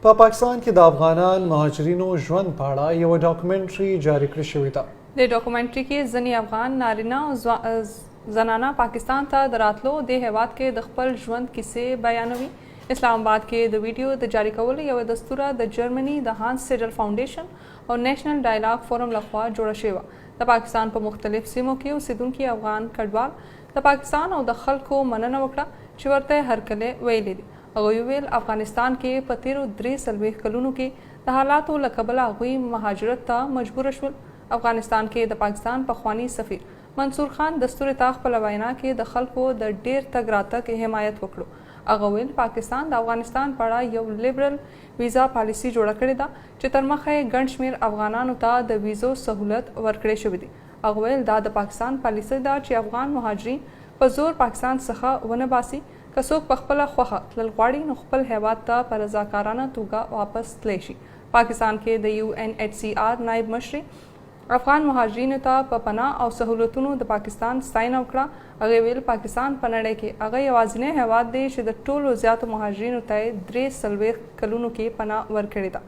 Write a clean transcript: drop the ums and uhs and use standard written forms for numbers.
په پاکستان کې د افغانان مهاجرینو ژوند په اړه یوه ډاکومنټري جاري کړې شوې ده. د ډاکومنټري کې ځینې افغان نارینه او زنانه پاکستان ته د راتلو د هیواد کې د خپل ژوند کیسې بیانوي. اسلام آباد کې د ویډیو د جاري کولو یوه دستوره د جرمني د هانس سیډل فاونډیشن او نېشنل ډایلاګ فورم لخوا جوړه شوې وه. د پاکستان په مختلف سیمو کې اوسیدونکي افغان کډوال د پاکستان او د خلکو مننه وکړه چې ورته هرکلی ویلي دي. هغوی ویل افغانستان کې په تیرو 43 کلونو کې د حالاتو له کبله هغوی مهاجرت ته مجبوره شول. افغانستان کې د پاکستان پخوانی سفیر منصور خان دستور ته خپله وینا کې د خلکو د ډیر تګ راتګ حمایت وکړو. هغه ویل پاکستان د افغانستان په اړه یو لیبرل ویزا پالیسي جوړه کړې ده چې تر مخه یې ګڼ شمېر افغانانو ته د ویزو سهولت ورکړی شوی دی. هغه ویل دا د پاکستان پالیسي ده چې افغان مهاجرین په زور پاکستان څخه ونه باسي. که څوک په خپله خوښه تلل غواړي نو خپل هیواد ته په رضاکارانه توګه واپس تللی شي. پاکستان کې د UNHCR نایب مشري افغان مهاجرینو ته په پناه او سهولتونو د پاکستان ستاینه وکړه. هغې ویل پاکستان په نړۍ کې هغه یوازینی هیواد دی چې د ټولو زیاتو مهاجرینو ته یې 43 کلونو کې پناه ورکړې ده.